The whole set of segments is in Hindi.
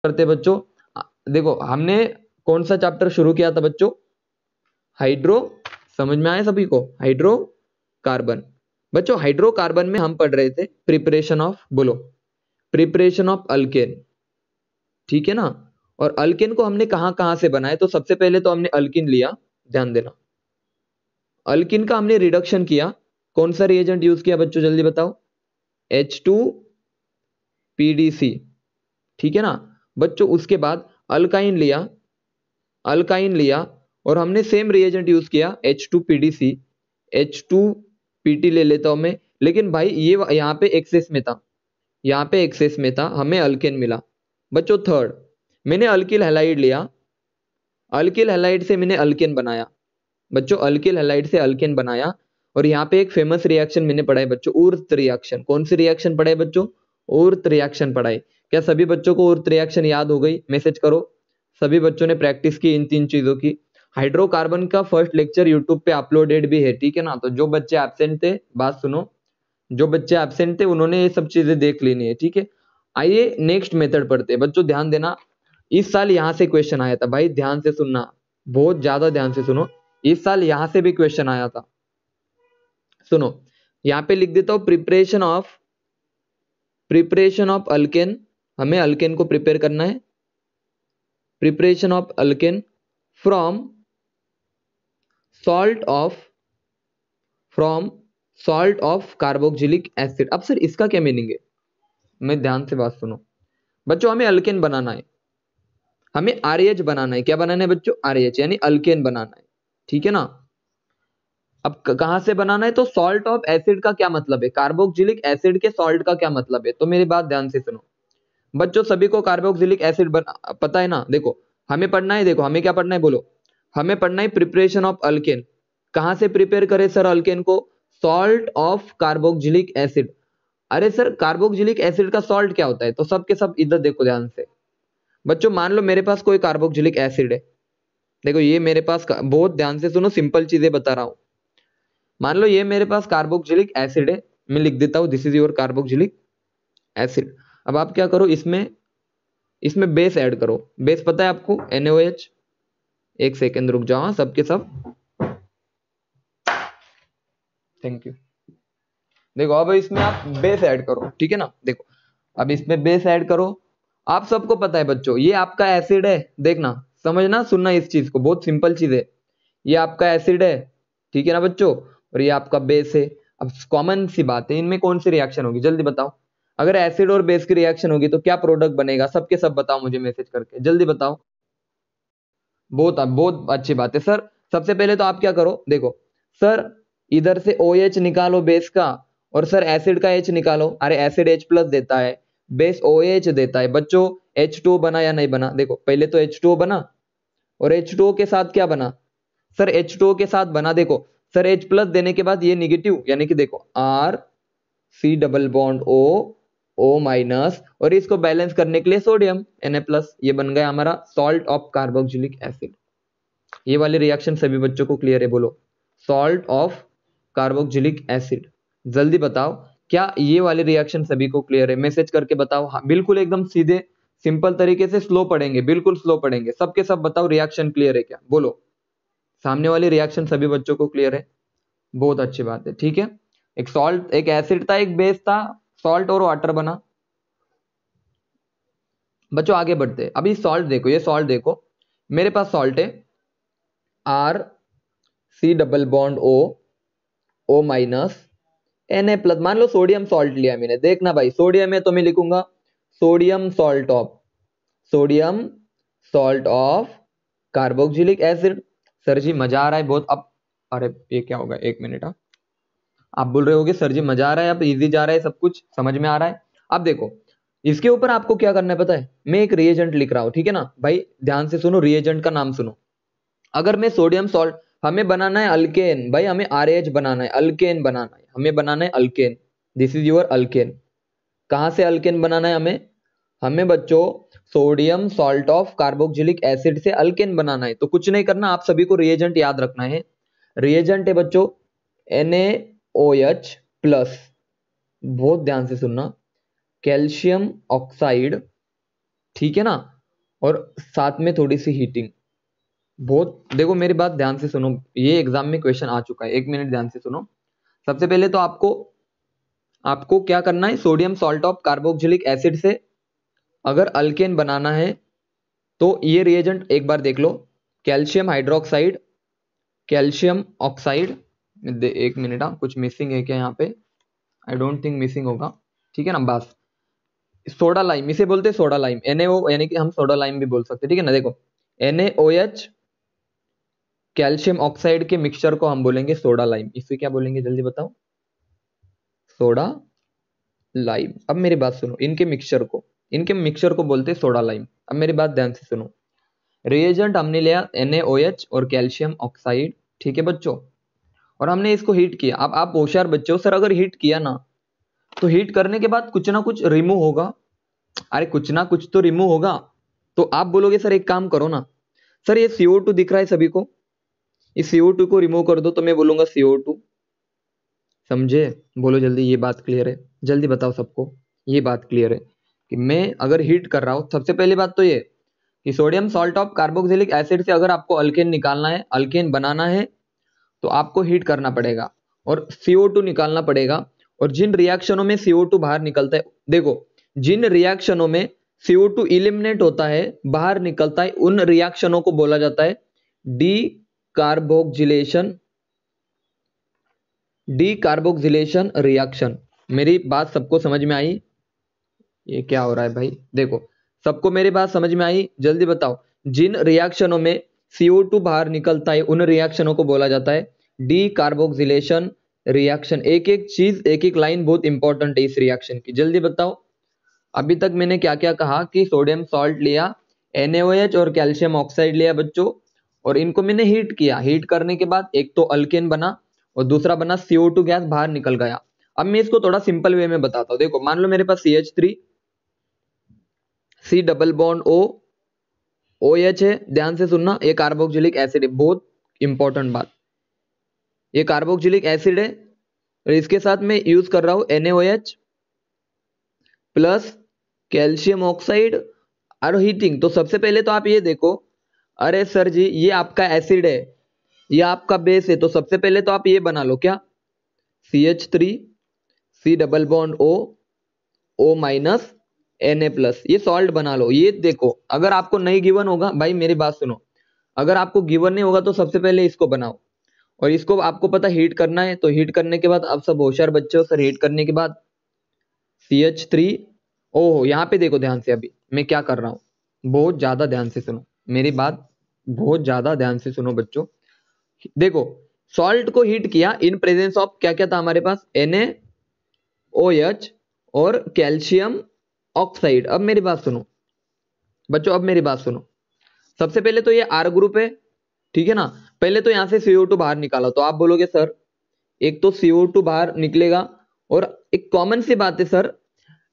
करते बच्चों, देखो हमने कौन सा चैप्टर शुरू किया था बच्चों? हाइड्रो, समझ में आया सभी को? हाइड्रोकार्बन। बच्चों हाइड्रोकार्बन में हम पढ़ रहे थे प्रिपरेशन ऑफ, बोलो, प्रिपरेशन ऑफ अल्केन, ठीक है ना। और अल्केन को हमने कहां कहां से बनाया? तो सबसे पहले तो हमने अल्किन लिया, ध्यान देना, अल्किन का हमने रिडक्शन किया। कौन सा रिएजेंट यूज किया बच्चों, जल्दी बताओ? H2PDC, ठीक है ना बच्चों। उसके बाद अल्काइन लिया, अल्काइन लिया और हमने सेम रिएजेंट यूज किया H2PDC, H2PT ले लेता हूं मैं, लेकिन भाई ये यहाँ पे एक्सेस में था, यहाँ पे एक्सेस में था, हमें अल्केन मिला। बच्चों थर्ड, मैंने अल्किल हैलाइड लिया, अल्किल हैलाइड से मैंने अल्केन बनाया। बच्चों अल्किल हैलाइड से अल्केन बनाया। और यहाँ पे एक फेमस रिएक्शन मैंने पढ़ा है बच्चों, ऊर्त रिएक्शन। कौन सी रिएक्शन पढ़ा है बच्चों? ऊर्त रिएक्शन पढ़ा है। क्या सभी बच्चों को ऊर्त रिएक्शन याद हो गई? मैसेज करो, सभी बच्चों ने प्रैक्टिस की इन 3 चीजों की। हाइड्रोकार्बन का फर्स्ट लेक्चर यूट्यूब पे अपलोडेड भी है, ठीक है ना। तो जो बच्चे एब्सेंट थे, बात सुनो, जो बच्चे एब्सेंट थे उन्होंने ये सब चीजें देख लेनी है, ठीक है। आइए नेक्स्ट मेथड पढ़ते हैं बच्चों, ध्यान देना। इस साल यहां से क्वेश्चन आया था भाई, ध्यान से सुनना, बहुत ज्यादा ध्यान से सुनो। इस साल यहां से भी क्वेश्चन आया था, सुनो। यहां पे लिख देता हूं प्रिपरेशन ऑफ अल्केन। हमें अल्केन को प्रिपेयर करना है, preparation of alkane from salt of, from salt of carboxylic acid. अब सर इसका क्या मीनिंग है? मैं ध्यान से बात सुनो बच्चों, हमें अल्केन बनाना है, हमें आरएच बनाना है। क्या बनाना है बच्चों? आरएच, यानी अल्केन बनाना है, ठीक है ना। अब कहां से बनाना है? तो सॉल्ट ऑफ एसिड का क्या मतलब है? कार्बोक्सिलिक एसिड के सॉल्ट का क्या मतलब है? तो मेरी बात ध्यान से सुनो बच्चों, सभी को कार्बोक्सिलिक एसिड पता है ना। देखो हमें पढ़ना है, देखो हमें क्या पढ़ना है, बोलो। हमें पढ़ना है प्रिपरेशन ऑफ अल्केन। कहां से प्रिपेयर करें सर अल्केन को? Salt of carboxylic acid. अरे सर कार्बोक्सिलिक एसिड का सॉल्ट क्या होता है? तो सब के सब इधर देखो ध्यान से बच्चों। मान लो मेरे पास कोई कार्बोक्सिलिक एसिड है, देखो ये मेरे पास बहुत ध्यान से सुनो, सिंपल चीजें बता रहा हूं। मान लो ये मेरे पास कार्बोक्सिलिक एसिड है, मैं लिख देता हूं this is your carboxylic acid. अब आप क्या करो, इसमें इसमें बेस ऐड करो। बेस पता है आपको? NaOH। एक सेकेंड रुक जाओ, सबके सब, थैंक यू। देखो अब इसमें आप बेस ऐड करो, ठीक है ना। देखो अब इसमें बेस ऐड करो। आप सबको पता है बच्चों, ये आपका एसिड है, देखना समझना सुनना इस चीज को, बहुत सिंपल चीज है। ये आपका एसिड है, ठीक है ना बच्चों, और ये आपका बेस है। अब कॉमन सी बात है, इनमें कौन सी रिएक्शन होगी जल्दी बताओ? अगर एसिड और बेस की रिएक्शन होगी तो क्या प्रोडक्ट बनेगा? सबके सब बताओ मुझे मैसेज करके, जल्दी बताओ। बहुत बहुत अच्छी बात है सर। सबसे पहले तो आप क्या करो, देखो सर इधर से OH निकालो बेस का, और सर एसिड का H निकालो। अरे एसिड H+ देता है, बेस OH देता है बच्चों। H2O बना या नहीं बना? देखो पहले तो H2O बना, और H2O के साथ क्या बना? सर H2O के साथ बना, देखो सर H+ देने के बाद ये निगेटिव, यानी कि देखो RC+O, और इसको बैलेंस करने के लिए सोडियम Na+, ये बन गया हमारा सॉल्ट ऑफ कार्बोक्सिलिक एसिड। ये वाले रिएक्शन सभी बच्चों को क्लियर है? बोलो सॉल्ट ऑफ कार्बोक्सिलिक एसिड, जल्दी बताओ क्या ये वाले रिएक्शन सभी को क्लियर है? मैसेज करके बताओ। हाँ बिल्कुल एकदम सीधे सिंपल तरीके से स्लो पढ़ेंगे, बिल्कुल स्लो पढ़ेंगे। सबके सब बताओ रिएक्शन क्लियर है क्या? बोलो सामने वाली रिएक्शन सभी बच्चों को क्लियर है? बहुत अच्छी बात है, ठीक है। एक सॉल्ट, एक एसिड था, एक बेस था, सॉल्ट और वाटर बना। बच्चों आगे बढ़ते हैं। अभी सॉल्ट देखो, ये सॉल्ट देखो, मेरे पास सॉल्ट है RC+O, O-, मान लो सोडियम सॉल्ट लिया मैंने, देखना भाई सोडियम है तो मैं लिखूंगा sodium salt of carboxylic acid. Sir जी मजा आ रहा है बहुत। अब अरे ये क्या होगा, एक मिनट। आप बोल रहे होगे सर जी मजा आ रहा है, अब इजी जा रहा है, सब कुछ समझ में आ रहा है। अब देखो इसके ऊपर आपको क्या करना है पता है? मैं एक रिएजेंट लिख रहा हूं, ठीक है ना भाई, ध्यान से सुनो, रिएजेंट का नाम सुनो। अगर मैं सोडियम सॉल्ट, हमें बनाना है अल्केन भाई, हमें RH बनाना है, अल्केन बनाना है, हमें बनाना है alkane. This is your alkane. कहां से अल्केन बनाना है हमें? हमें बच्चों sodium salt of carboxylic acid से अल्केन बनाना है। तो कुछ नहीं करना, आप सभी को रिएजेंट याद रखना है। रिएजेंट है बच्चों NaOH+, बहुत ध्यान से सुनना, कैल्शियम ऑक्साइड, ठीक है ना, और साथ में थोड़ी सी हीटिंग। बहुत, देखो मेरी बात ध्यान से सुनो, ये एग्जाम में क्वेश्चन आ चुका है, 1 मिनट ध्यान से सुनो। सबसे पहले तो आपको आपको क्या करना है, sodium salt of carboxylic acid से अगर अल्केन बनाना है तो ये रिएजेंट एक बार देख लो। Calcium hydroxide, calcium oxide, 1 minute, कुछ मिसिंग है क्या यहाँ पे? आई डोंट थिंक मिसिंग होगा, ठीक है ना। बस सोडा लाइम, इसे बोलते हैं सोडा लाइम, NaO, यानी कि हम सोडा लाइम भी बोल सकते हैं, ठीक है ना। देखो NaOH कैल्शियम ऑक्साइड के मिक्सचर को हम बोलेंगे सोडा लाइम। इसे क्या बोलेंगे जल्दी बताओ? Soda lime. अब मेरी बात सुनो, इनके मिक्सचर को बोलते हैं सोडा लाइम। अब मेरी बात ध्यान से सुनो, रिएजेंट हमने लिया NaOH और कैल्शियम ऑक्साइड, ठीक है बच्चों, और हमने इसको हीट किया। अब आप होशियार बच्चे हो, सर अगर हीट किया ना तो हीट करने के बाद कुछ ना कुछ रिमूव होगा। अरे कुछ ना कुछ तो रिमूव होगा। तो आप बोलोगे सर एक काम करो ना, सर ये CO2 दिख रहा है सभी को, इस CO2 को रिमूव कर दो, तो मैं बोलूंगा CO2। समझे? बोलो जल्दी, ये बात क्लियर है? जल्दी बताओ सबको, ये बात क्लियर है कि मैं अगर हीट कर रहा हूं, सबसे पहली बात तो ये कि sodium salt of carboxylic acid से अगर आपको अल्केन निकालना है, अल्केन बनाना है, तो आपको हीट करना पड़ेगा और CO2 निकालना पड़ेगा। और जिन रिएक्शनों में CO2 बाहर निकलता है, देखो जिन रिएक्शनों में CO2 इलिमिनेट होता है, बाहर निकलता है, उन रिएक्शनों को बोला जाता है D carboxylation, D carboxylation reaction. मेरी बात सबको समझ में आई? ये क्या हो रहा है भाई? देखो सबको मेरी बात समझ में आई? जल्दी बताओ, जिन रिएक्शनों में CO2 बाहर निकलता है उन रिएक्शनों को बोला जाता है डी कार्बोक्सिलेशन रिएक्शन। एक एक चीज, एक एक लाइन बहुत इंपॉर्टेंट है इस रिएक्शन की। जल्दी बताओ, अभी तक मैंने क्या क्या कहा कि सोडियम सॉल्ट लिया, NaOH और कैल्शियम ऑक्साइड लिया बच्चों, और इनको मैंने हीट किया। हीट करने के बाद एक तो अल्केन बना और दूसरा बना CO2 गैस बाहर निकल गया। अब मैं इसको थोड़ा सिंपल वे में बताता हूं। देखो मान लो मेरे पास CH3, C double bond O, OH है, ध्यान से सुनना, ये कार्बोक्सिलिक एसिड है, बहुत इंपॉर्टेंट बात, ये कार्बोक्सिलिक एसिड है और इसके साथ मैं यूज कर रहा हूं NaOH प्लस कैल्शियम ऑक्साइड और हीटिंग। तो सबसे पहले तो आप ये देखो, अरे सर जी ये आपका एसिड है, ये आपका बेस है, तो सबसे पहले तो आप ये बना लो क्या, CH3, C double bond O, O minus Na plus, ये सॉल्ट बना लो। ये देखो अगर आपको नहीं गिवन होगा, भाई मेरी बात सुनो, अगर आपको गिवन नहीं होगा तो सबसे पहले इसको बनाओ, और इसको आपको पता हीट करना है, तो हीट करने के बाद आप सब होशियार बच्चे हो, सर हीट करने के बाद CH3, ओहो यहाँ पे देखो ध्यान से, अभी मैं क्या कर रहा हूं, बहुत ज्यादा ध्यान से सुनो मेरी बात, बहुत ज्यादा ध्यान से सुनो बच्चों। देखो सॉल्ट को हीट किया इन प्रेजेंस ऑफ क्या क्या था हमारे पास, NaOH और कैल्शियम ऑक्साइड। अब मेरी बात सुनो बच्चों, अब मेरी बात सुनो, सबसे पहले तो ये R ग्रुप है, ठीक है ना। पहले तो यहां से CO2 बाहर निकाला, तो आप बोलोगे सर एक तो CO2 बाहर निकलेगा, और एक कॉमन सी बात है सर,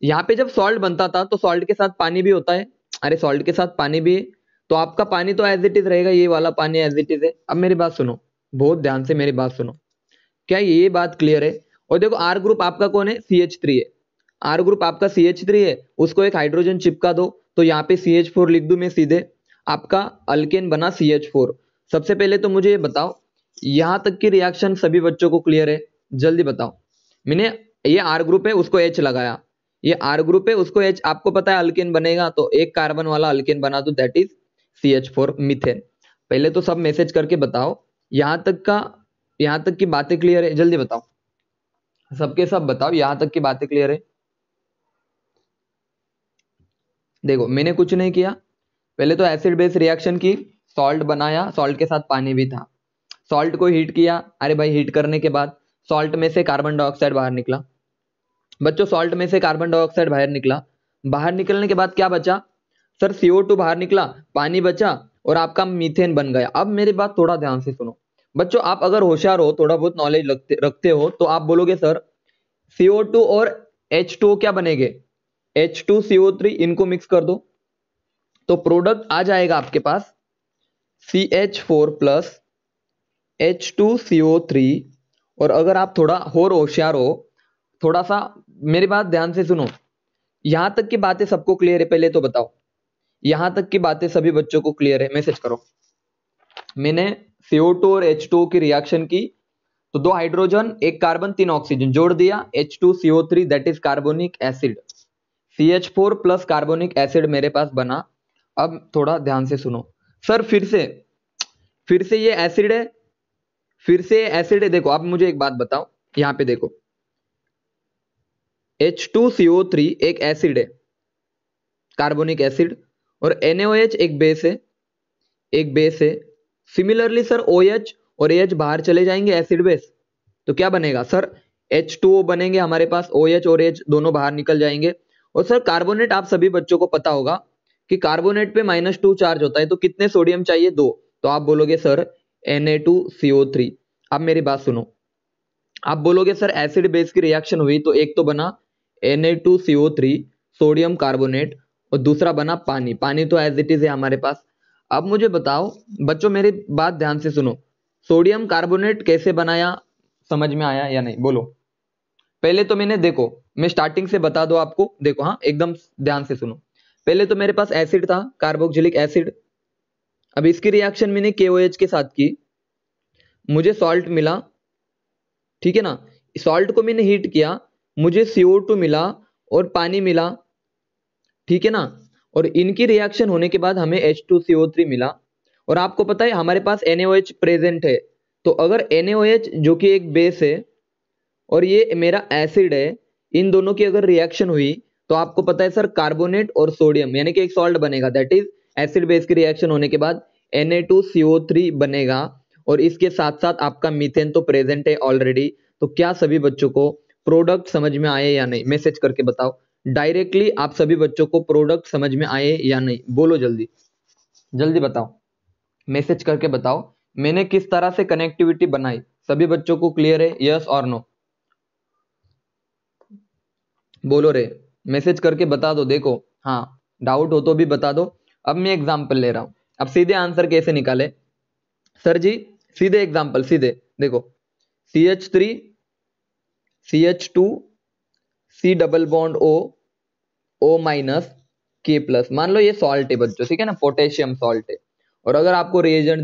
यहाँ पे जब सॉल्ट बनता था तो सॉल्ट के साथ पानी भी होता है, अरे सॉल्ट के साथ पानी भी है, तो आपका पानी तो एज इट इज रहेगा, ये वाला पानी एज इट इज है। अब मेरी बात सुनो, बहुत ध्यान से मेरी बात सुनो, क्या ये बात क्लियर है? और देखो R ग्रुप आपका कौन है, CH3 है, R ग्रुप आपका CH3 है, उसको एक हाइड्रोजन चिपका दो, तो यहाँ पे CH4 लिख दूं मैं सीधे, आपका अल्केन बना CH4। सबसे पहले तो मुझे ये बताओ, यहां तक की रिएक्शन सभी बच्चों को क्लियर है? जल्दी बताओ। मैंने ये R ग्रुप है उसको H लगाया, ये R ग्रुप है उसको H, आपको पता है अल्केन बनेगा, तो एक कार्बन वाला अल्केन बना दो, दैट इज CH4 मीथेन। पहले तो सब मैसेज करके बताओ, यहां तक की बातें क्लियर है? जल्दी बताओ, सबके सब बताओ, यहां तक की बातें क्लियर है? देखो मैंने कुछ नहीं किया, पहले तो एसिड बेस रिएक्शन की, सॉल्ट बनाया, सॉल्ट के साथ पानी भी था, सॉल्ट को हीट किया, अरे भाई हीट करने के बाद सॉल्ट में से कार्बन डाइऑक्साइड बाहर निकला बच्चों, सॉल्ट में से कार्बन डाइऑक्साइड बाहर निकला, बाहर निकलने के बाद क्या बचा सर, CO2 बाहर निकला, पानी बचा और आपका मीथेन बन गया। अब मेरी बात थोड़ा ध्यान से सुनो बच्चों, आप अगर होशियार हो, थोड़ा बहुत नॉलेज रखते हो, तो आप बोलोगे सर CO2 और H2O क्या बनेंगे, H2CO3, इनको मिक्स कर दो, तो प्रोडक्ट आ जाएगा आपके पास CH4 प्लस H2CO3। और अगर आप थोड़ा और होशियार हो, थोड़ा सा मेरी बात ध्यान से सुनो, यहां तक की बातें सबको क्लियर है? पहले तो बताओ, यहां तक की बातें सभी बच्चों को क्लियर है? मैसेज करो। मैंने CO2 और H2O की रिएक्शन की, तो 2 हाइड्रोजन, 1 कार्बन, 3 ऑक्सीजन जोड़ दिया, H2CO3 that is carbonic acid. CH4 plus carbonic acid मेरे पास बना। अब थोड़ा ध्यान से सुनो सर, फिर से ये एसिड है, फिर से एसिड है। देखो अब मुझे एक बात बताओ, यहां पे देखो H2CO3 एक एसिड है, कार्बोनिक एसिड, और NaOH एक बेस है, एक बेस है। सिमिलरली सर OH और AH बाहर चले जाएंगे एसिड बेस, तो क्या बनेगा सर? H2O बनेंगे हमारे पास, OH और AH दोनों बाहर निकल जाएंगे। और सर कार्बोनेट आप सभी बच्चों को पता होगा कि कार्बोनेट पे -2 चार्ज होता है, तो कितने सोडियम चाहिए? 2। तो आप बोलोगे सर Na2CO3। अब मेरी बात सुनो, आप बोलोगे सर एसिड बेस की रिएक्शन हुई तो एक तो बना Na2CO3 सोडियम कार्बोनेट, और दूसरा बना पानी। पानी तो एज इट इज है हमारे पास। अब मुझे बताओ बच्चों, मेरी बात ध्यान से सुनो, सोडियम कार्बोनेट कैसे बनाया, समझ में आया या नहीं? बोलो। पहले तो मैंने, देखो मैं स्टार्टिंग से बता दो आपको, देखो हाँ एकदम ध्यान से सुनो। पहले तो मेरे पास एसिड था, कार्बोक्सिलिक एसिड। अब इसकी रिएक्शन मैंने KOH के साथ की, मुझे सॉल्ट मिला, ठीक है ना। सॉल्ट को मैंने हीट किया, मुझे CO2 मिला और पानी मिला, ठीक है ना। और इनकी रिएक्शन होने के बाद हमें H2CO3 मिला। और आपको पता है हमारे पास NaOH प्रेजेंट है, तो अगर NaOH जो कि एक बेस है और ये मेरा एसिड है, इन दोनों की अगर रिएक्शन हुई तो आपको पता है सर कार्बोनेट और सोडियम यानी कि एक सॉल्ट बनेगा, दैट इज एसिड बेस की रिएक्शन होने के बाद Na2CO3 बनेगा। और इसके साथ साथ आपका मीथेन तो प्रेजेंट है ऑलरेडी। तो क्या सभी बच्चों को प्रोडक्ट समझ में आए या नहीं? मैसेज करके बताओ डायरेक्टली, आप सभी बच्चों को प्रोडक्ट समझ में आए या नहीं? बोलो जल्दी जल्दी बताओ, मैसेज करके बताओ मैंने किस तरह से कनेक्टिविटी बनाई। सभी बच्चों को क्लियर है? यस और नो बोलो रे, मैसेज करके बता दो। देखो हाँ, डाउट हो तो भी बता दो। अब मैं एग्जांपल ले रहा हूं, अब सीधे आंसर कैसे निकाले सर जी? सीधे एग्जांपल, सीधे देखो, CH3 CH2 C double bond O K+। मान लो ये सॉल्ट है बच्चों, ठीक है ना, पोटेशियम सॉल्ट है। और अगर आपको रिएजेंट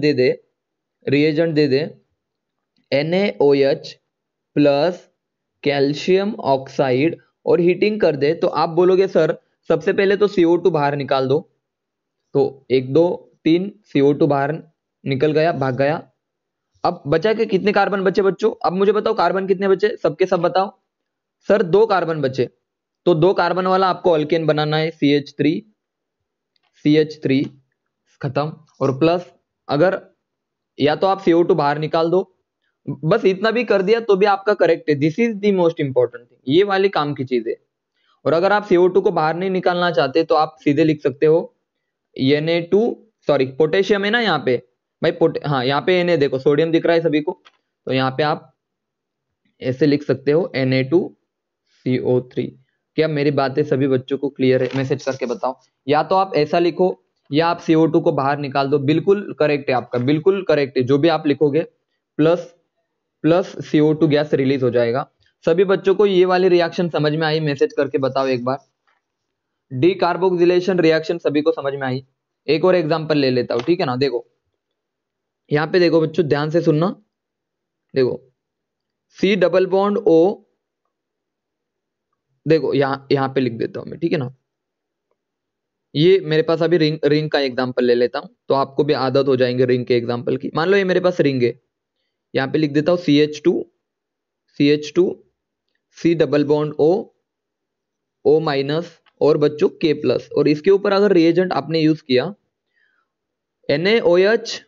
दे दे NaOH प्लस कैल्शियम ऑक्साइड और हीटिंग कर दे, तो आप बोलोगे सर सबसे पहले तो CO2 बाहर निकाल दो। तो 1 2 3 CO2 बाहर निकल गया, भाग गया। अब बचा के कितने कार्बन बचे बच्चों? अब मुझे बताओ कार्बन कितने बचे, सबके सब बताओ। सर 2 कार्बन बचे, तो 2 कार्बन वाला आपको अल्केन बनाना है, CH3 खत्म। और प्लस अगर या तो आप CO2 बाहर निकाल दो, बस इतना भी कर दिया तो भी आपका करेक्ट है। This is the most important thing, ये वाली काम की चीज है। और अगर आप CO2 को बाहर नहीं निकालना चाहते तो आप सीधे लिख सकते हो Na2, सॉरी पोटेशियम है ना यहाँ पे भाई, हाँ यहाँ पे Na, देखो सोडियम दिख रहा है सभी को, तो यहाँ पे आप ऐसे लिख सकते हो Na2CO3। क्या मेरी बातें सभी बच्चों को क्लियर है? मैसेज करके बताओ। या तो आप ऐसा लिखो या आप CO2 को बाहर निकाल दो, बिल्कुल करेक्ट है आपका, बिल्कुल करेक्ट है। जो भी आप लिखोगे plus plus CO2 gas release हो जाएगा। सभी बच्चों को ये वाली रिएक्शन समझ में आई? मैसेज करके बताओ एक बार। डीकार्बोक्सिलेशन रिएक्शन सभी को समझ में आई? एक और एग्जांपल ले लेता हूं, ठीक है ना। देखो यहाँ पे देखो बच्चों, ध्यान से सुनना। देखो C डबल बॉन्ड O, देखो यहाँ पे लिख देता हूं मैं, ठीक है ना। ये मेरे पास अभी रिंग का एग्जांपल ले लेता हूं, तो आपको भी आदत हो जाएंगे रिंग के एग्जांपल की। मान लो ये मेरे पास रिंग है, यहाँ पे लिख देता हूं CH2 C double bond O- और बच्चों K+। और इसके ऊपर अगर रिएजेंट आपने यूज किया NaOH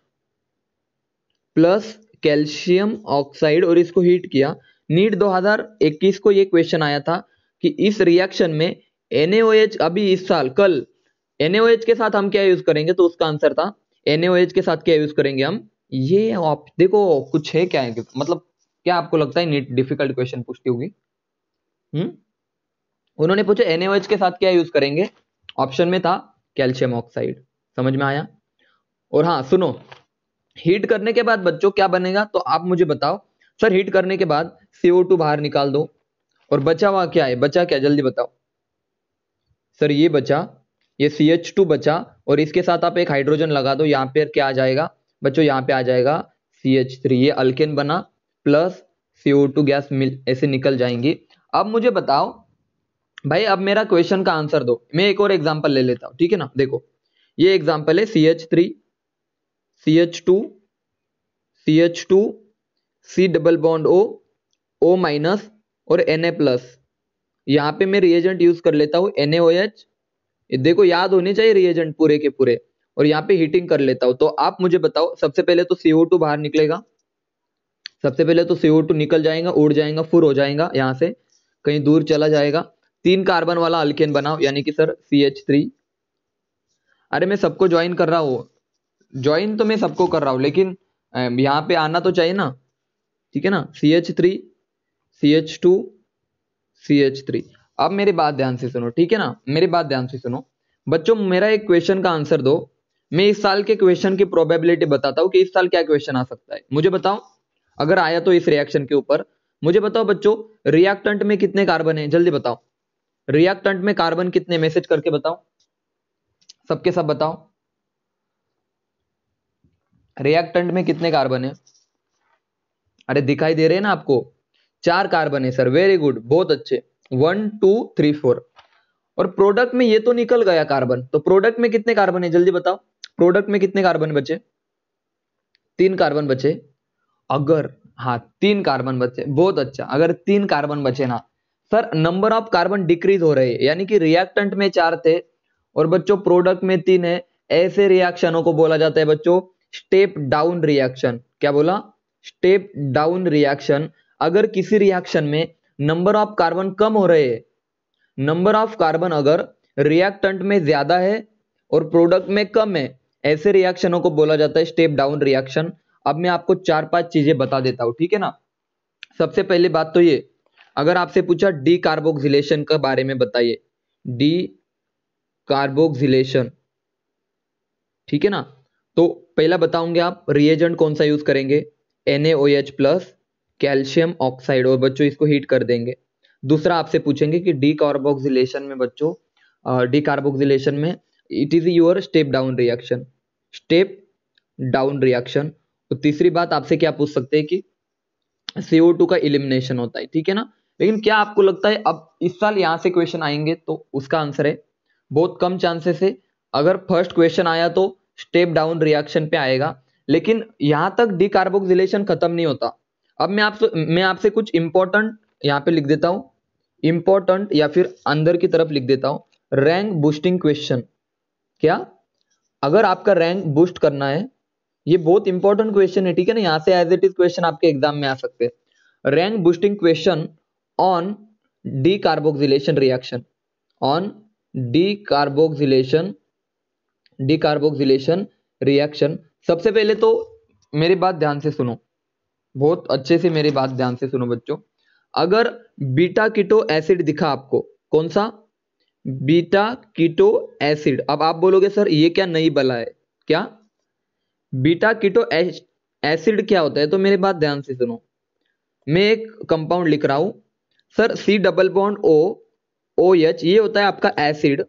प्लस कैल्शियम ऑक्साइड और इसको हीट किया। नीट 2021 को ये क्वेश्चन आया था कि इस रिएक्शन में NaOH, अभी इस साल कल NaOH के साथ हम क्या यूज करेंगे, तो उसका आंसर था NaOH के साथ क्या यूज करेंगे हम। ये आप देखो कुछ है क्या है, मतलब क्या आपको लगता है नीट डिफिकल्ट क्वेश्चन पूछती होगी? उन्होंने पूछा NaOH के साथ क्या यूज करेंगे, ऑप्शन में था कैल्शियम ऑक्साइड। समझ में आया? और हाँ सुनो, हीट करने के बाद बच्चों क्या बनेगा, तो आप मुझे बताओ सर। हीट करने के बाद CO2 बाहर निकाल दो, और बचा हुआ क्या है? बचा क्या, जल्दी बताओ सर। ये बचा ये CH2 बचा और इसके साथ आप एक हाइड्रोजन लगा दो, यहाँ पे क्या आ जाएगा बच्चों, यहाँ पे आ जाएगा CH3, ये अल्केन बना प्लस CO2 गैस ऐसे निकल जाएंगी। अब मुझे बताओ भाई, अब मेरा क्वेश्चन का आंसर दो। मैं एक और एग्जांपल ले लेता हूं, ठीक है ना। देखो ये एग्जांपल है CH3 CH2 CH2 C double bond O minus और Na प्लस। यहाँ पे मैं रिएजेंट यूज कर लेता हूँ NaOH, देखो याद होने चाहिए रिएजेंट पूरे के पूरे, और यहाँ पे हीटिंग कर लेता हूं। तो आप मुझे बताओ, सबसे पहले तो CO2 बाहर निकलेगा, सबसे पहले तो CO2 निकल जाएगा, उड़ जाएगा, फुर हो जाएगा, यहाँ से कहीं दूर चला जाएगा। 3 कार्बन वाला अल्केन बनाओ, यानी कि सर CH3। अरे मैं सबको ज्वाइन कर रहा हूँ, ज्वाइन तो मैं सबको कर रहा हूँ, लेकिन यहाँ पे आना तो चाहिए ना, ठीक है ना। CH3 CH2 CH3। अब मेरी बात ध्यान से सुनो, ठीक है ना, मेरी बात ध्यान से सुनो बच्चों। मेरा एक क्वेश्चन का आंसर दो। मैं इस साल के क्वेश्चन की प्रोबेबिलिटी बताता हूँ कि इस साल क्या क्वेश्चन आ सकता है, मुझे बताओ। अगर आया तो इस रिएक्शन के ऊपर मुझे बताओ बच्चों, रिएक्टेंट में कितने कार्बन है, जल्दी बताओ। रिएक्टेंट में कार्बन कितने, मैसेज करके बताओ, सबके सब बताओ। रिएक्टेंट में कितने कार्बन है? अरे दिखाई दे रहे हैं ना आपको, 4 कार्बन है सर, वेरी गुड, बहुत अच्छे, 1 2 3 4। और प्रोडक्ट में ये तो निकल गया कार्बन, तो प्रोडक्ट में कितने कार्बन है जल्दी बताओ। प्रोडक्ट में कितने कार्बन बचे? 3 कार्बन बचे। अगर हाँ 3 कार्बन बचे, बहुत अच्छा। अगर 3 कार्बन बचे ना sir, number of carbon decrease हो रहे हैं, यानी कि रिएक्टेंट में 4 थे और बच्चों प्रोडक्ट में 3 है। ऐसे रिएक्शनों को बोला जाता है बच्चों स्टेप डाउन रिएक्शन। क्या बोला? Step down reaction. अगर किसी रिएक्शन में नंबर ऑफ कार्बन कम हो रहे हैं, नंबर ऑफ कार्बन अगर रिएक्टेंट में ज्यादा है और प्रोडक्ट में कम है, ऐसे रिएक्शनों को बोला जाता है स्टेप डाउन रिएक्शन। अब मैं आपको 4-5 चीजें बता देता हूं, ठीक है ना। सबसे पहली बात तो ये, अगर आपसे पूछा डी कार्बोक्सिलेशन के बारे में बताइए, डी कार्बोक्सिलेशन, ठीक है ना। तो पहला बताऊंगे आप रिएजेंट कौन सा यूज करेंगे, NaOH प्लस कैल्शियम ऑक्साइड, और बच्चों इसको हीट कर देंगे। दूसरा आपसे पूछेंगे कि डी कार्बोक्सिलेशन में बच्चों, डी कार्बोक्सिलेशन में it is your step down reaction, step down reaction. तो तीसरी बात आपसे क्या पूछ सकते हैं कि CO2 का इलिमिनेशन होता है, ठीक है ना। लेकिन क्या आपको लगता है अब इस साल यहां से क्वेश्चन आएंगे? तो उसका आंसर है बहुत कम चांसेस है। अगर फर्स्ट क्वेश्चन आया तो स्टेप डाउन रिएक्शन पे आएगा, लेकिन यहां तक डिकार्बोक्सिलेशन खत्म नहीं होता। अब मैं आपसे कुछ इंपॉर्टेंट यहां पे लिख देता हूं, इंपॉर्टेंट या फिर अंदर की तरफ लिख देता हूं, रैंक बूस्टिंग क्वेश्चन। क्या? अगर आपका रैंक बूस्ट करना है, ये बहुत इंपॉर्टेंट क्वेश्चन है, ठीक है ना, यहां से एज इट इज क्वेश्चन आपके एग्जाम में आ सकते हैं। Rank boosting question on decarboxylation reaction, on decarboxylation, decarboxylation reaction. सबसे पहले तो मेरी बात ध्यान से सुनो, बहुत अच्छे से मेरी बात ध्यान से सुनो बच्चों। अगर बीटा कीटो एसिड दिखा आपको, कौन सा? Beta keto acid. अब आप बोलोगे सर ये क्या नई बला है, क्या बीटा कीटो एसिड क्या होता है? तो मेरी बात ध्यान से सुनो, मैं एक कंपाउंड लिख रहा हूं sir, C double bond OH, ये होता है आपका एसिड।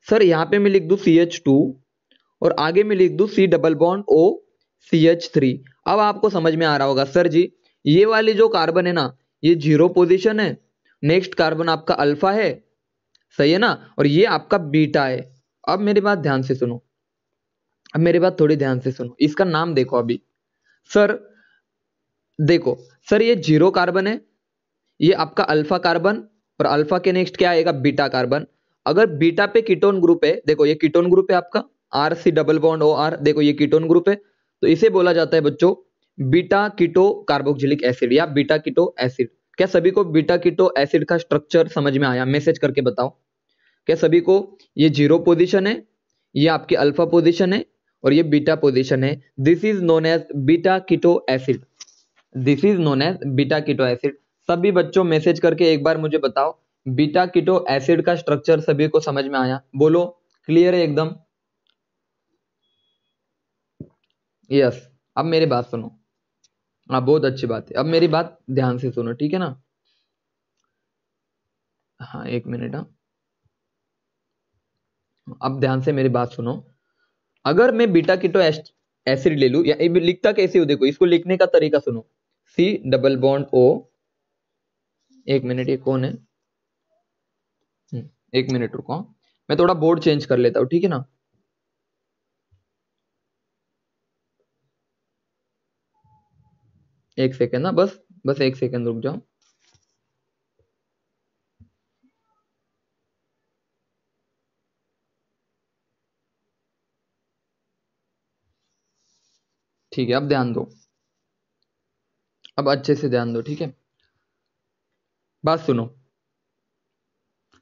सर यहां पे मैं लिख दूं CH2 और आगे में लिख दूं C double bond O CH3। अब आपको समझ में आ रहा होगा सर जी ये वाली जो कार्बन है ना, ये 0 पोजीशन है, नेक्स्ट कार्बन आपका अल्फा है, सही है ना, और ये आपका बीटा है। अब मेरी बात ध्यान से सुनो, अब मेरी बात थोड़ी ध्यान से सुनो, इसका नाम देखो अभी। सर देखो सर, ये 0 कार्बन है, ये आपका अल्फा कार्बन, और अल्फा के नेक्स्ट क्या आएगा? Beta carbon. अगर बीटा पे कीटोन ग्रुप है, देखो ये कीटोन ग्रुप है आपका, RC डबल बॉन्ड OR, देखो ये कीटोन ग्रुप है, तो इसे बोला जाता है बच्चों बीटा कीटो कार्बोक्सिलिक एसिड या बीटा कीटो एसिड। क्या सभी को बीटा कीटो एसिड का स्ट्रक्चर समझ में आया? मैसेज करके बताओ। क्या सभी को? ये 0 पोजीशन है, ये आपकी अल्फा पोजीशन है, और ये बीटा पोजीशन है। This is known as beta keto acid, this is known as beta keto acid. सभी बच्चों मैसेज करके एक बार मुझे बताओ, बीटा कीटो एसिड का स्ट्रक्चर सभी को समझ में आया? बोलो, क्लियर है एकदम? यस। अब मेरी बात सुनो, हाँ बहुत अच्छी बात है, अब मेरी बात ध्यान से सुनो, ठीक है ना। हाँ एक मिनट, हाँ अब ध्यान से मेरी बात सुनो, अगर मैं बीटा कीटो एसिड ले लूं, या लिखता कैसे हो देखो, इसको लिखने का तरीका सुनो, सी डबल बॉन्ड ओ, एक मिनट, ये कौन है, एक मिनट रुको, मैं थोड़ा बोर्ड चेंज कर लेता हूं, ठीक है ना। एक सेकेंड ना, बस बस एक सेकेंड रुक जाओ। ठीक है, अब ध्यान दो, अब अच्छे से ध्यान दो, ठीक है। बात सुनो,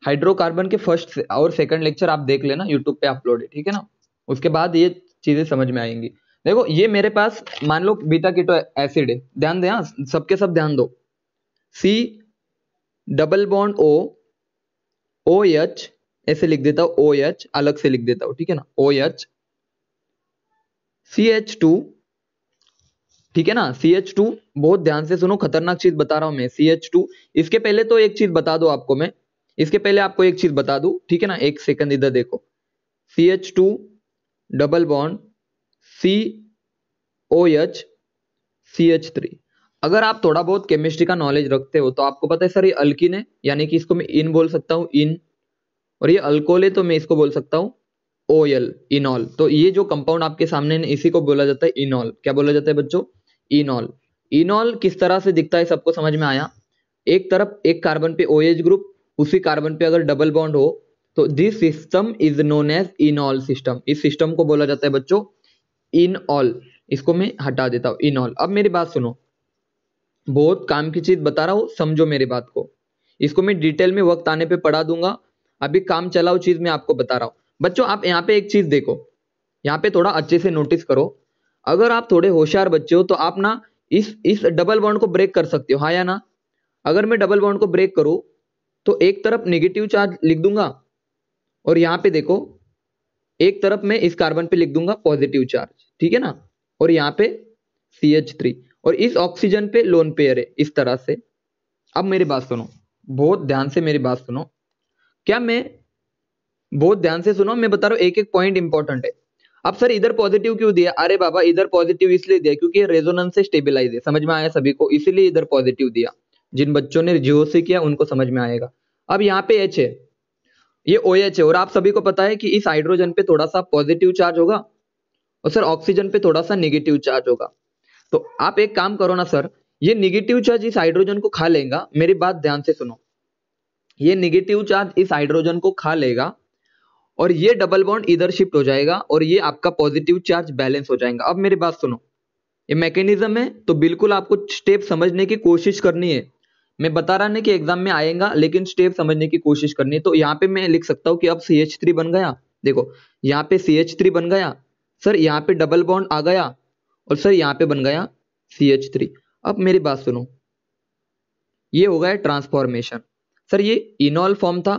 हाइड्रोकार्बन के फर्स्ट और सेकंड लेक्चर आप देख लेना, यूट्यूब पे अपलोड है, ठीक है ना। उसके बाद ये चीजें समझ में आएंगी। देखो ये मेरे पास मान लो बीटा कीटो एसिड है, ध्यान दे, हाँ सबके सब ध्यान दो, C double bond O, O H, ऐसे लिख देता हूं, ओ एच अलग से लिख देता हूं, ठीक है ना, ओ एच, CH2, ठीक है ना, CH2, बहुत ध्यान से सुनो, खतरनाक चीज बता रहा हूं मैं, CH2। इसके पहले तो एक चीज बता दो आपको मैं, इसके पहले आपको एक चीज बता दूं, ठीक है ना, एक सेकंड इधर देखो, CH2 double bond COH CH3। अगर आप थोड़ा बहुत केमिस्ट्री का नॉलेज रखते हो तो आपको पता है सर ये अल्किन है, यानी कि इसको मैं इन बोल सकता हूं, इन, और ये अल्कोहल है तो मैं इसको बोल सकता हूं OL, इनॉल। तो ये जो कंपाउंड आपके सामने है इसी को बोला जाता है इनॉल। क्या बोला जाता है बच्चों, इनॉल। इनॉल किस तरह से दिखता है सबको समझ में आया। एक तरफ एक कार्बन पे OH ग्रुप, उसी कार्बन पे अगर डबल बॉन्ड हो तो this system is known as enol system. इस सिस्टम को बोला जाता है बच्चों इनऑल। इसको मैं हटा देता हूं, इनॉल। अब मेरी बात सुनो, बहुत काम की चीज बता रहा हूं, समझो मेरी बात को। इसको मैं डिटेल में वक्त आने पे पढ़ा दूंगा, अभी काम चलाओ चीज मैं आपको बता रहा हूं। बच्चों आप यहाँ पे एक चीज देखो, यहाँ पे थोड़ा अच्छे से नोटिस करो। अगर आप थोड़े होशियार बच्चे हो तो आप ना इस डबल बॉन्ड को ब्रेक कर सकते हो, हाँ या ना। अगर मैं डबल बॉन्ड को ब्रेक करूं तो एक तरफ नेगेटिव चार्ज लिख दूंगा, और यहाँ पे देखो एक तरफ मैं इस कार्बन पे लिख दूंगा पॉजिटिव चार्ज, ठीक है ना, और यहाँ पे CH3, और इस ऑक्सीजन पे लोन पेयर है, इस तरह से। अब मेरी बात सुनो, बहुत ध्यान से मेरी बात सुनो, क्या मैं, बहुत ध्यान से सुनो, मैं बता रहा हूं एक एक पॉइंट इंपॉर्टेंट है। अब सर इधर पॉजिटिव क्यों दिया, अरे बाबा इधर पॉजिटिव इसलिए दिया क्योंकि रेजोनेंस से स्टेबलाइज है, समझ में आया सभी को, इसीलिए इधर पॉजिटिव दिया। जिन बच्चों ने जियो से किया उनको समझ में आएगा। अब यहाँ पे H है, ये OH है, और आप सभी को पता है कि इस हाइड्रोजन पे थोड़ा सा पॉजिटिव चार्ज होगा, और सर ऑक्सीजन पे थोड़ा सा नेगेटिव चार्ज होगा। तो आप एक काम करो ना सर, ये नेगेटिव चार्ज इस हाइड्रोजन को खा लेगा, मेरी बात ध्यान से सुनो, ये नेगेटिव चार्ज इस हाइड्रोजन को खा लेगा, और ये डबल बॉन्ड इधर शिफ्ट हो जाएगा, और ये आपका पॉजिटिव चार्ज बैलेंस हो जाएगा। अब मेरी बात सुनो, ये मैकेनिज्म है, तो बिल्कुल आपको स्टेप समझने की कोशिश करनी है। मैं बता रहा नहीं कि एग्जाम में आएगा, लेकिन स्टेप समझने की कोशिश करनी है। तो यहाँ पे मैं लिख सकता हूँ कि अब CH3 बन गया, देखो यहाँ पे CH3 बन गया, सर यहाँ पे डबल बॉन्ड आ गया, और सर यहाँ पे बन गया CH3। अब मेरी बात सुनो, ये हो गया ट्रांसफॉर्मेशन। सर ये इनॉल फॉर्म था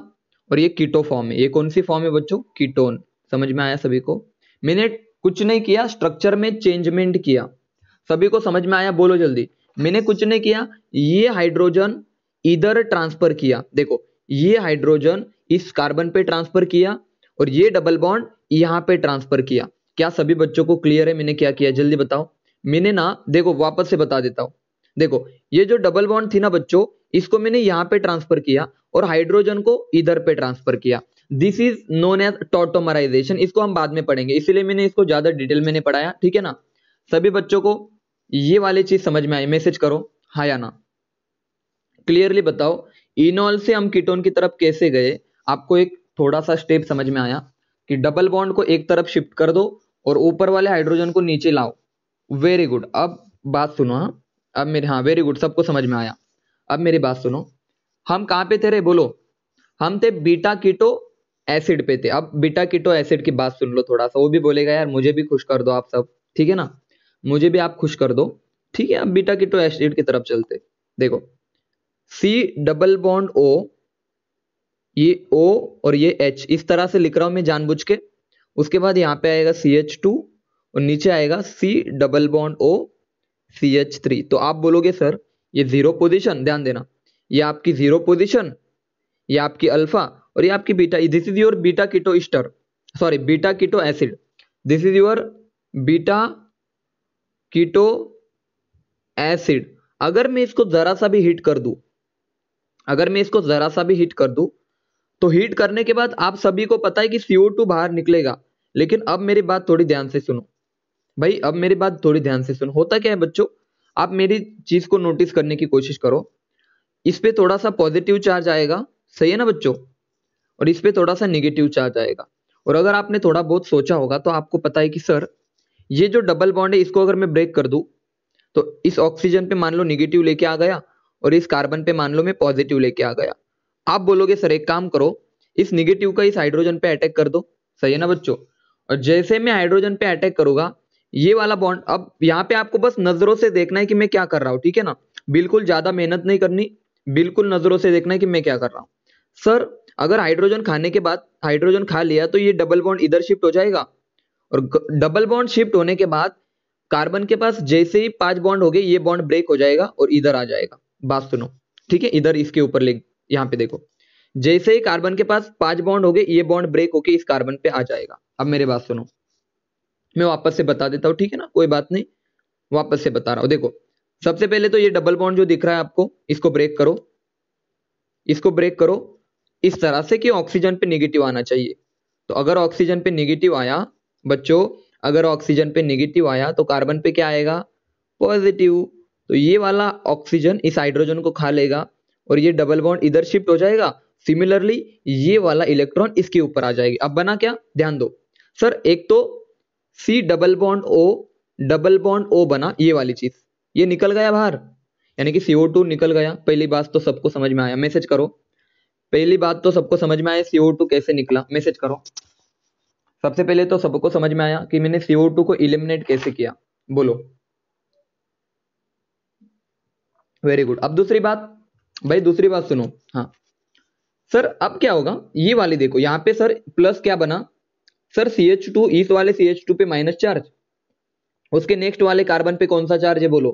और ये कीटो फॉर्म है। ये कौन सी फॉर्म है बच्चों, कीटोन। समझ में आया सभी को। मैंने कुछ नहीं किया, स्ट्रक्चर में चेंजमेंट किया। सभी को समझ में आया, बोलो जल्दी। मैंने कुछ नहीं किया, ये हाइड्रोजन इधर ट्रांसफर किया, देखो ये हाइड्रोजन इस कार्बन पे ट्रांसफर किया, और ये डबल बॉन्ड यहाँ पे ट्रांसफर किया। क्या सभी बच्चों को क्लियर है मैंने क्या किया, जल्दी बताओ। मैंने ना, देखो वापस से बता देता हूं, देखो ये जो डबल बॉन्ड थी ना बच्चों, इसको मैंने यहाँ पे ट्रांसफर किया और हाइड्रोजन को इधर पे ट्रांसफर किया। This is known as tautomerisation. इसको हम बाद में पढ़ेंगे, इसीलिए मैंने इसको ज्यादा डिटेल में नहीं पढ़ाया, ठीक है ना। सभी बच्चों को ये वाली चीज समझ में आई, मैसेज करो हाँ या ना, क्लियरली बताओ। इनॉल से हम कीटोन की तरफ कैसे गए, आपको एक थोड़ा सा स्टेप समझ में आया कि डबल बॉन्ड को एक तरफ शिफ्ट कर दो और ऊपर वाले हाइड्रोजन को नीचे लाओ। Very good. अब बात सुनो, हाँ अब मेरे, हाँ वेरी गुड, सबको समझ में आया। अब मेरी बात सुनो, हम कहां पे थे रे, बोलो। हम थे बीटा कीटो एसिड पे थे। अब बीटा कीटो एसिड की बात सुन लो थोड़ा सा, वो भी बोलेगा यार मुझे भी खुश कर दो आप सब, ठीक है ना, मुझे भी आप खुश कर दो, ठीक है। अब बीटा कीटो एसिड की तरफ चलते, देखो C डबल बॉन्ड O, ये O और ये H, इस तरह से लिख रहा हूं मैं जानबूझ के। उसके बाद यहाँ पे आएगा CH2 और नीचे आएगा C double bond O CH3। तो आप बोलोगे सर ये जीरो पोजीशन, ध्यान देना, ये आपकी जीरो पोजीशन, ये आपकी अल्फा और ये आपकी beta, this is your beta keto ester. Sorry beta keto acid, this is your beta keto acid. अगर मैं इसको जरा सा भी हिट कर दूं, अगर मैं इसको जरा सा भी हिट कर दूं, तो हीट करने के बाद आप सभी को पता है कि CO2 बाहर निकलेगा। लेकिन अब मेरी बात थोड़ी ध्यान से सुनो भाई, अब मेरी बात थोड़ी ध्यान से सुनो। होता क्या है बच्चों, आप मेरी चीज को नोटिस करने की कोशिश करो। इस पे थोड़ा सा पॉजिटिव चार्ज आएगा, सही है ना बच्चों, और इस पे थोड़ा सा नेगेटिव चार्ज आएगा। और अगर आपने थोड़ा बहुत सोचा होगा तो आपको पता है कि सर ये जो डबल बॉन्ड है इसको अगर मैं ब्रेक कर दूं, तो इस ऑक्सीजन पे मान लो नेगेटिव लेके आ गया और इस कार्बन पे मान लो मैं पॉजिटिव लेके आ गया। आप बोलोगे सर एक काम करो, इस निगेटिव का इस हाइड्रोजन पे अटैक कर दो, सही है ना बच्चों। और जैसे मैं हाइड्रोजन पे अटैक करूंगा, ये वाला बॉन्ड, अब यहाँ पे आपको बस नजरों से देखना है कि मैं क्या कर रहा हूँ, ठीक है ना, बिल्कुल ज्यादा मेहनत नहीं करनी, बिल्कुल नजरों से देखना है कि मैं क्या कर रहा हूँ। सर अगर हाइड्रोजन खाने के बाद, हाइड्रोजन खा लिया तो ये डबल बॉन्ड इधर शिफ्ट हो जाएगा, और डबल बॉन्ड शिफ्ट होने के बाद कार्बन के पास जैसे ही 5 बॉन्ड हो गए, ये बॉन्ड ब्रेक हो जाएगा और इधर आ जाएगा। बात सुनो, ठीक है, इधर इसके ऊपर ले, यहाँ पे देखो, जैसे ही कार्बन के पास 5 बॉन्ड हो गए, ये बॉन्ड ब्रेक होके इस कार्बन पे आ जाएगा। अब मेरी बात सुनो, मैं वापस से बता देता हूँ, ठीक है ना, कोई बात नहीं, वापस से बता रहा हूँ। देखो सबसे पहले तो ये डबल बॉन्ड जो दिख रहा है आपको, इसको ब्रेक करो, इसको ब्रेक करो इस तरह से कि ऑक्सीजन पे नेगेटिव आना चाहिए। तो अगर ऑक्सीजन पे नेगेटिव आया बच्चों, अगर ऑक्सीजन पे नेगेटिव आया तो कार्बन पे क्या आएगा, पॉजिटिव। तो ये वाला ऑक्सीजन इस हाइड्रोजन को खा लेगा और ये डबल बॉन्ड इधर शिफ्ट हो जाएगा। सिमिलरली ये वाला इलेक्ट्रॉन इसके ऊपर आ जाएगी। अब बना क्या, ध्यान दो सर, एक तो C डबल बॉन्ड O बना, ये वाली चीज, ये निकल गया बाहर, यानी कि CO2 निकल गया। पहली बात तो सबको समझ में आया, मैसेज करो, पहली बात तो सबको समझ में आया CO2 कैसे निकला, मैसेज करो। सबसे पहले तो सबको समझ में आया कि मैंने CO2 को इलिमिनेट कैसे किया, बोलो, वेरी गुड। अब दूसरी बात, भाई दूसरी बात सुनो, हाँ सर अब क्या होगा, ये वाली देखो यहाँ पे सर प्लस क्या बना, सर CH2, इस वाले CH2 पे माइनस चार्ज, उसके नेक्स्ट वाले कार्बन पे कौन सा चार्ज है बोलो,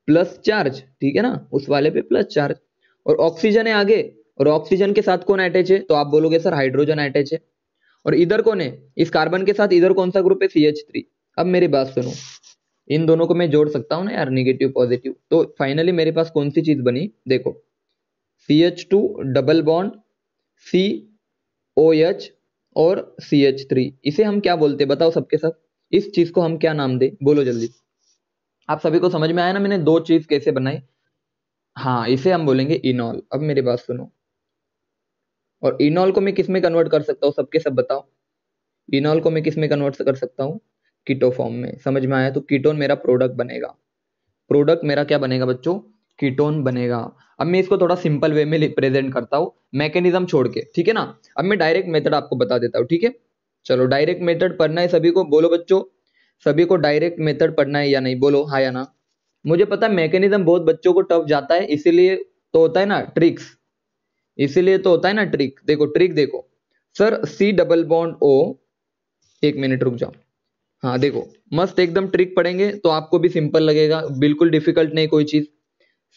प्लस चार्ज, ठीक है ना, उस वाले पे प्लस चार्ज। और ऑक्सीजन है आगे, और ऑक्सीजन के साथ कौन अटैच है, तो आप बोलोगे सर हाइड्रोजन अटैच है। और इधर कौन है, इस कार्बन के साथ इधर कौन सा ग्रुप है, CH3। अब मेरी बात सुनो, इन दोनों को मैं जोड़ सकता हूं ना यार, निगेटिव पॉजिटिव, तो फाइनली मेरे पास कौन सी चीज बनी, देखो CH2 डबल बॉन्ड COH और CH3, इसे हम क्या बोलते हैं बताओ सबके सब, इस चीज को हम क्या नाम दे, बोलो जल्दी। आप सभी को समझ में आया ना मैंने दो चीज कैसे बनाई, हाँ इसे हम बोलेंगे इनॉल। अब मेरी बात सुनो, और इनॉल को मैं किस में कन्वर्ट कर सकता हूँ, सबके सब बताओ, इनॉल को मैं किस में कन्वर्ट कर सकता हूँ, कीटो फॉर्म में। समझ में आया, तो कीटोन मेरा प्रोडक्ट बनेगा, प्रोडक्ट मेरा क्या बनेगा बच्चों, कीटोन बनेगा। अब मैं इसको थोड़ा सिंपल वे में प्रेजेंट करता हूँ, मैकेनिज्म छोड़ के, ठीक है ना। अब मैं डायरेक्ट मेथड आपको बता देता हूँ, ठीक है, चलो डायरेक्ट मेथड पढ़ना है सभी को, बोलो बच्चों, सभी को डायरेक्ट मेथड पढ़ना है या नहीं, बोलो हाँ या ना। मुझे पता है मैकेनिज्म बहुत बच्चों को टफ जाता है, इसीलिए तो होता है ना ट्रिक्स, इसीलिए तो होता है ना ट्रिक। देखो ट्रिक देखो, sir C double bond O, एक मिनट रुक जाओ, हाँ देखो मस्त एकदम ट्रिक पढ़ेंगे तो आपको भी सिंपल लगेगा, बिल्कुल डिफिकल्ट नहीं कोई चीज।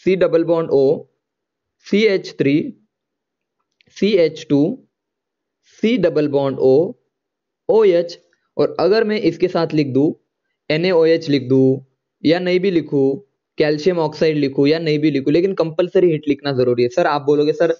C double bond O, CH3, CH2, C double bond O, OH। और अगर मैं इसके साथ लिख दूं NaOH लिख दूं या नहीं भी लिखूं, कैल्शियम ऑक्साइड लिखूं या नहीं भी लिखूं, लेकिन कंपलसरी हिट लिखना जरूरी है। सर आप बोलोगे sir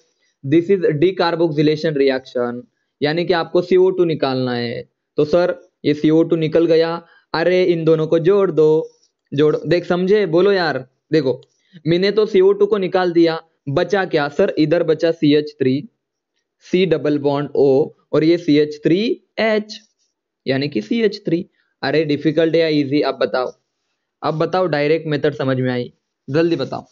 this is decarboxylation reaction, यानी कि आपको CO2 निकालना है, तो सर ये CO2 निकल गया, अरे इन दोनों को जोड़ दो, जोड़ देख समझे, बोलो यार। देखो मैंने तो CO2 को निकाल दिया, बचा क्या सर, इधर बचा CH3, C double bond O, और ये CH3H, यानी कि CH3। अरे डिफिकल्ट है या इजी, अब बताओ, अब बताओ, डायरेक्ट मेथड समझ में आई, जल्दी बताओ।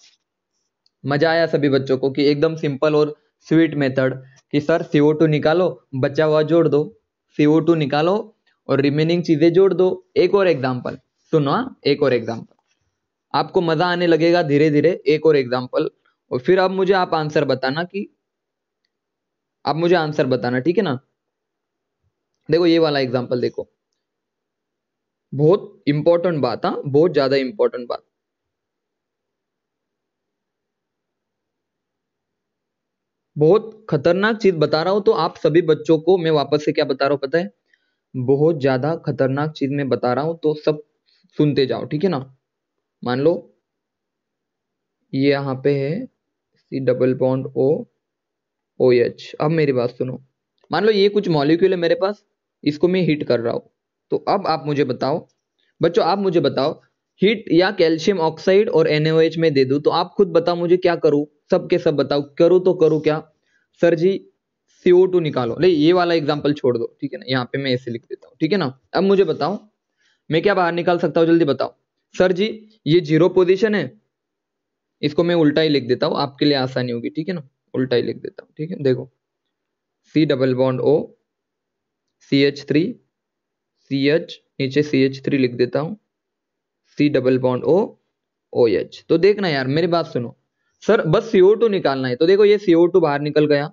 मजा आया सभी बच्चों को कि एकदम सिंपल और स्वीट मेथड, कि सर CO2 निकालो, बचा हुआ जोड़ दो, CO2 निकालो और रिमेनिंग चीजें जोड़ दो। एक और एग्जांपल सुनो, हाँ एक और एग्जांपल, आपको मजा आने लगेगा धीरे धीरे। एक और एग्जांपल, और फिर अब मुझे आप आंसर बताना कि, आप मुझे आंसर बताना, ठीक है ना। देखो ये वाला एग्जांपल देखो, बहुत इंपॉर्टेंट बात, हाँ बहुत ज्यादा इंपॉर्टेंट बात। बहुत खतरनाक चीज बता रहा हूं, तो आप सभी बच्चों को मैं वापस से क्या बता रहा हूं पता है, बहुत ज्यादा खतरनाक चीज मैं बता रहा हूं, तो सब सुनते जाओ, ठीक है ना। मान लो ये यहाँ पे है C double bond O O H. अब मेरी बात सुनो, मान लो ये कुछ मॉलिक्यूल है मेरे पास, इसको मैं हीट कर रहा हूं, तो अब आप मुझे बताओ बच्चों, आप मुझे बताओ हीट या कैल्शियम ऑक्साइड और NaOH में दे दूं, तो आप खुद बताओ मुझे क्या करूं, सब के सब बताओ, करूं तो करूं क्या। सर जी CO2 निकालो, ले ये वाला एग्जांपल छोड़ दो, ठीक है ना, यहाँ पे मैं ऐसे लिख देता हूँ, ठीक है ना। अब मुझे बताओ मैं क्या बाहर निकाल सकता हूँ, जल्दी बताओ। सर जी ये 0 पोजीशन है, इसको मैं उल्टा ही लिख देता हूँ, आपके लिए आसानी होगी, ठीक है ना, उल्टा ही लिख देता हूँ, ठीक है। देखो C double bond O CH3 CH, नीचे CH3 लिख देता हूँ, C double bond O OH। तो देखना यार मेरी बात सुनो, सर बस CO2 निकालना है, तो देखो ये CO2 बाहर निकल गया,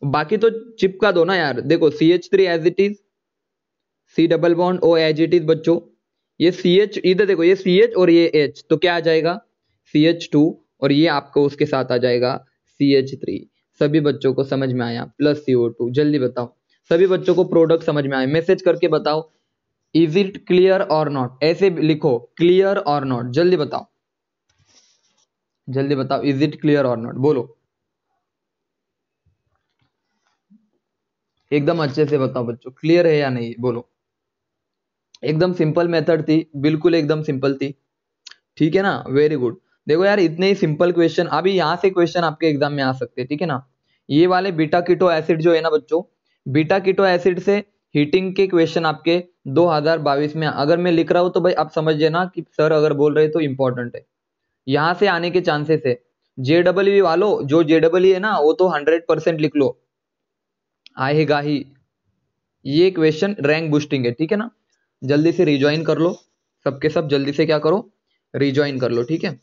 बाकी तो चिपका दो ना यार। देखो CH3 as it is, C double bond O as it is बच्चों, ये CH इधर देखो, ये CH और ये H, तो क्या आ जाएगा CH2, और ये आपको उसके साथ आ जाएगा CH3। सभी बच्चों को समझ में आया, प्लस CO2। जल्दी बताओ सभी बच्चों को प्रोडक्ट समझ में आया, मैसेज करके बताओ इज इट क्लियर और नॉट, ऐसे लिखो क्लियर और नॉट, जल्दी बताओ, जल्दी बताओ इज इट क्लियर और नॉट, बोलो एकदम अच्छे से बताओ बच्चों, क्लियर है या नहीं, बोलो। एकदम सिंपल मेथड थी, बिल्कुल एकदम सिंपल थी, ठीक है ना, वेरी गुड। देखो यार इतने ही सिंपल क्वेश्चन, अभी यहाँ से क्वेश्चन आपके एग्जाम में आ सकते हैं, ठीक है ना। ये वाले बीटा कीटो एसिड जो है ना बच्चों, बीटा कीटो एसिड से हीटिंग के क्वेश्चन आपके 2022 में अगर मैं लिख रहा हूं, तो भाई आप समझ लेना कि सर अगर बोल रहे तो इंपॉर्टेंट है, यहां से आने के चांसेस है। JEE वालों, जो JEE है ना वो तो 100% लिख लो, आएगा ही, ये क्वेश्चन रैंक बूस्टिंग है, ठीक है ना। जल्दी से रिज्वाइन कर लो, सबके सब जल्दी से क्या करो, रिज्वाइन कर लो, ठीक है।